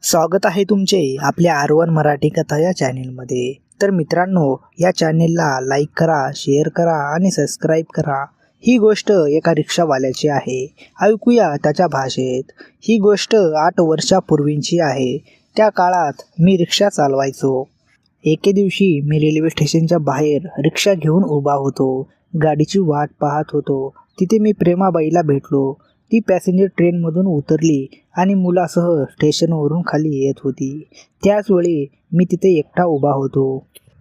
स्वागत आहे तुमचे आपल्या R1 मराठी कथा या चॅनेलमध्ये. तर मित्रांनो, या चॅनेलला लाईक करा, शेअर करा आणि सबस्क्राईब करा. ही गोष्ट एका रिक्षावाल्याची आहे. ऐकूया त्याच्या भाषेत. ही गोष्ट 8 वर्षापूर्वीची आहे. त्या काळात मी रिक्षा चालवायचो. एके दिवशी मी रेल्वे स्टेशनच्या बाहेर रिक्षा घेऊन उभा होतो. गाडीची वाट पाहत होतो. तिथे मी प्रेमाबाईला भेटलो. ती पॅसेंजर ट्रेनमधून उतरली आणि मुलासह स्टेशनवरून खाली येत होती. त्याचवेळी मी तिथे एकटा उभा होतो.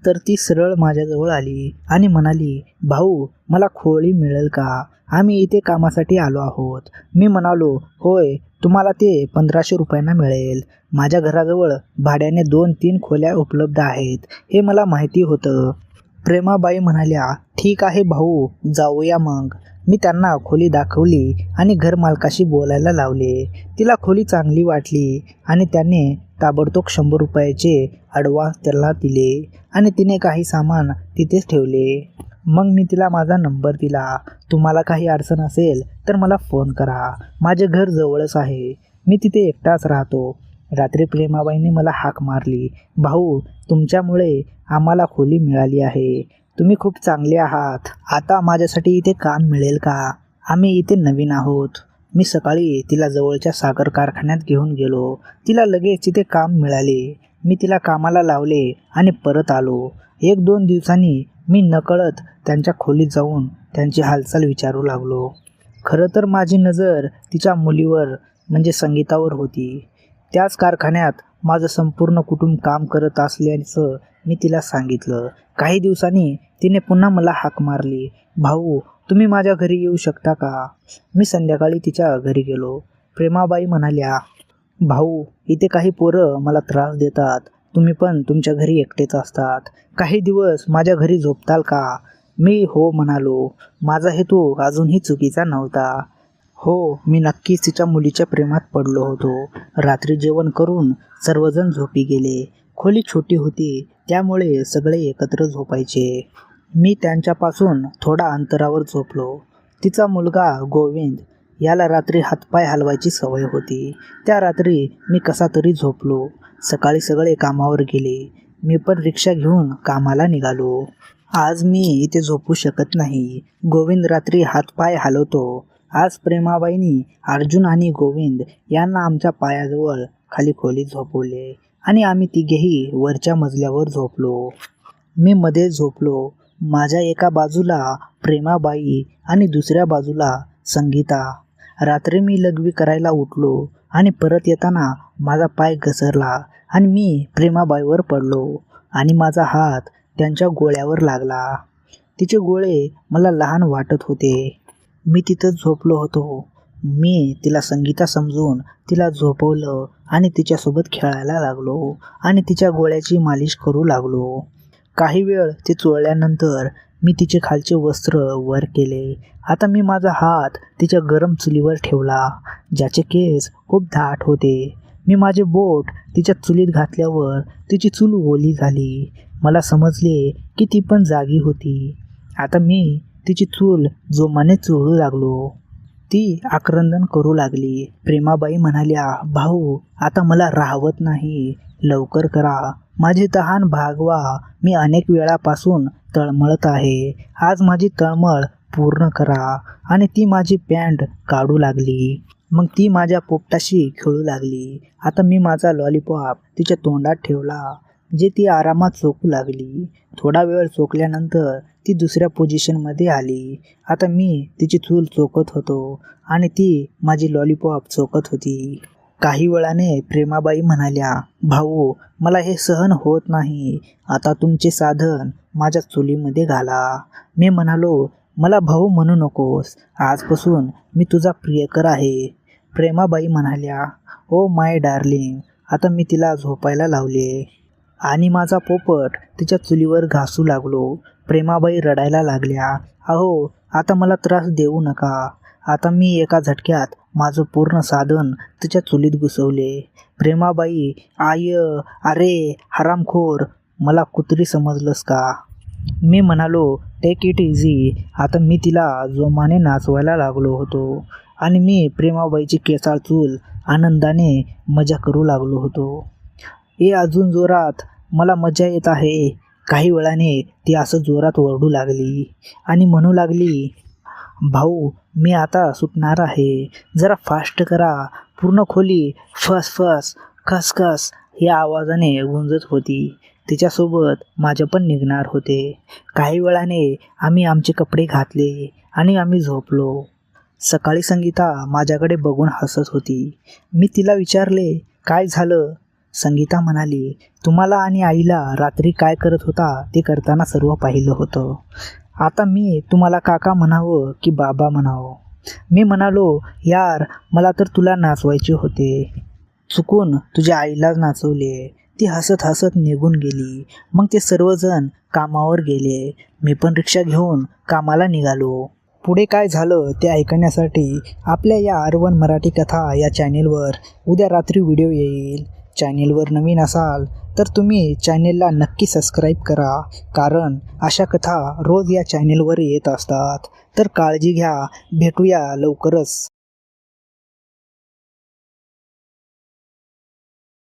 तर ती सरळ माझ्याजवळ आली आणि म्हणाली, भाऊ, मला खोली मिळेल का? आम्ही इथे कामासाठी आलो आहोत. मी म्हणालो, होय, तुम्हाला ते 1500 रुपयांना मिळेल. माझ्या घराजवळ भाड्याने 2-3 खोल्या उपलब्ध आहेत, हे मला माहिती होतं. प्रेमाबाई म्हणाल्या, ठीक आहे भाऊ, जाऊया मग. मी त्यांना खोली दाखवली आणि घरमालकाशी बोलायला लावले. तिला खोली चांगली वाटली आणि त्याने ताबडतोब 100 रुपयाचे ॲडव्हान्स त्याला दिले आणि तिने काही सामान तिथेच ठेवले. मग मी तिला माझा नंबर दिला. तुम्हाला काही अडचण असेल तर मला फोन करा. माझे घर जवळच आहे. मी तिथे एकटाच राहतो. रात्री प्रेमाबाईने मला हाक मारली, भाऊ, तुमच्यामुळे आम्हाला खोली मिळाली आहे. तुम्ही खूप चांगले आहात. आता माझ्यासाठी इथे काम मिळेल का? आम्ही इथे नवीन आहोत. मी सकाळी तिला जवळच्या साखर कारखान्यात घेऊन गेलो. तिला लगेच तिथे काम मिळाले. मी तिला कामाला लावले आणि परत आलो. 1-2 दिवसांनी मी नकळत त्यांच्या खोलीत जाऊन त्यांची हालचाल विचारू लागलो. खरं तर माझी नजर तिच्या मुलीवर म्हणजे संगीतावर होती. त्याच कारखान्यात माझं संपूर्ण कुटुंब काम करत असल्याचं मी तिला सांगितलं. काही दिवसांनी तिने पुन्हा मला हाक मारली, भाऊ, तुम्ही माझ्या घरी येऊ शकता का? मी संध्याकाळी तिच्या घरी गेलो. प्रेमाबाई म्हणाल्या, भाऊ, इथे काही पोरं मला त्रास देतात. तुम्ही पण तुमच्या घरी एकटेच असतात. काही दिवस माझ्या घरी झोपताल का? मी हो म्हणालो. माझा हेतू अजूनही चुकीचा नव्हता. हो, मी नक्कीच तिच्या मुलीच्या प्रेमात पडलो होतो. रात्री जेवण करून सर्वजण झोपी गेले. खोली छोटी होती, त्यामुळे सगळे एकत्र झोपायचे. मी त्यांच्यापासून थोडा अंतरावर झोपलो. तिचा मुलगा गोविंद, याला रात्री हातपाय हलवायची सवय होती. त्या रात्री मी कसा तरी झोपलो. सकाळी सगळे कामावर गेले. मी पण रिक्षा घेऊन कामाला निघालो. आज मी इथे झोपू शकत नाही. गोविंद रात्री हातपाय हलवतो. आज प्रेमाबाईंनी अर्जुन आणि गोविंद यांना आमच्या पायाजवळ खाली खोलीत झोपवले आणि आम्ही तिघेही वरच्या मजल्यावर झोपलो. मी मध्ये झोपलो. माझ्या एका बाजूला प्रेमाबाई आणि दुसऱ्या बाजूला संगीता. रात्री मी लघवी करायला उठलो आणि परत येताना माझा पाय घसरला आणि मी प्रेमाबाईवर पडलो आणि माझा हात त्यांच्या गोळ्यावर लागला. तिचे गोळे मला लहान वाटत होते. मी तिथंच झोपलो होतो. मी तिला संगीता समजून तिला झोपवलं आणि तिच्यासोबत खेळायला लागलो आणि तिच्या गोळ्याची मालिश करू लागलो. काही वेळ ती चोळल्यानंतर मी तिचे खालचे वस्त्र वर केले. आता मी माझा हात तिच्या गरम चुलीवर ठेवला, ज्याचे केस खूप दाट होते. मी माझे बोट तिच्या चुलीत घातल्यावर तिची चूल ओली झाली. मला समजले की ती पण जागी होती. आता मी तिची चूल जोमाने चोळू लागलो. ती आक्रंदन करू लागली. प्रेमाबाई म्हणाल्या, भाऊ, आता मला राहवत नाही. लवकर करा. माझी तहान भागवा. मी अनेक वेळापासून तळमळत आहे. आज माझी तळमळ पूर्ण करा. आणि ती माझी पॅन्ट काढू लागली. मग ती माझ्या पोपटाशी खेळू लागली. आता मी माझा लॉलीपॉप तिच्या तोंडात ठेवला, जे ती आरामात चोखू लागली. थोडा वेळ चोखल्यानंतर ती दुसऱ्या पोझिशनमध्ये आली. आता मी तिची चूल चोखत होतो आणि ती माझी लॉलीपॉप चोखत होती. काही वेळाने प्रेमाबाई म्हणाल्या, भाऊ, मला हे सहन होत नाही. आता तुमचे साधन माझ्या चुलीमध्ये घाला. मी म्हणालो, मला भाऊ म्हणू नकोस. आजपासून मी तुझा प्रियकर आहे. प्रेमाबाई म्हणाल्या, ओ माय डार्लिंग. आता मी तिला झोपायला लावले आणि माझा पोपट तिच्या चुलीवर घासू लागलो. प्रेमाबाई रडायला लागल्या, अहो, आता मला त्रास देऊ नका. आता मी एका झटक्यात माझं पूर्ण साधन तिच्या चुलीत घुसवले. प्रेमाबाई, आय, अरे हरामखोर, मला कुत्री समजलंस का? मी म्हणालो, टेक इट इझी. आता मी तिला जोमाने नाचवायला लागलो होतो आणि मी प्रेमाबाईची केसाळ चूल आनंदाने मजा करू लागलो होतो. अजून जोरात, मला मजा येत आहे. काही वेळाने ती असं जोरात ओरडू लागली आणि म्हणू लागली, भाऊ मी आता सुटणार आहे, जरा फास्ट करा. पूर्ण खोली फस फस खस खस या आवाजाने गुंजत होती. तिच्यासोबत माझे पण निघणार होते. काही वेळाने आम्ही आमचे कपडे घातले आणि आम्ही झोपलो. सकाळी संगीता माझ्याकडे बघून हसत होती. मी तिला विचारले, काय झालं? संगीता म्हणाली, तुम्हाला आणि आईला रात्री काय करत होता ते करताना सर्व पाहिलं होतं. आता मी तुम्हाला काका म्हणावं की बाबा म्हणावं? मी म्हणालो, यार मला तर तुला नाचवायचे होते, चुकून तुझ्या आईला नाचवले. ती हसत हसत निघून गेली. मग ते सर्वजण कामावर गेले. मी पण रिक्षा घेऊन कामाला निघालो. पुढे काय झालं ते ऐकण्यासाठी आपल्या या R1 मराठी कथा या चॅनेलवर उद्या रात्री व्हिडिओ येईल. चॅनेलवर नवीन असाल तर तुम्ही चॅनेलला नक्की सबस्क्राईब करा, कारण अशा कथा रोज या चॅनेलवर येत असतात. तर काळजी घ्या. भेटूया लवकरच.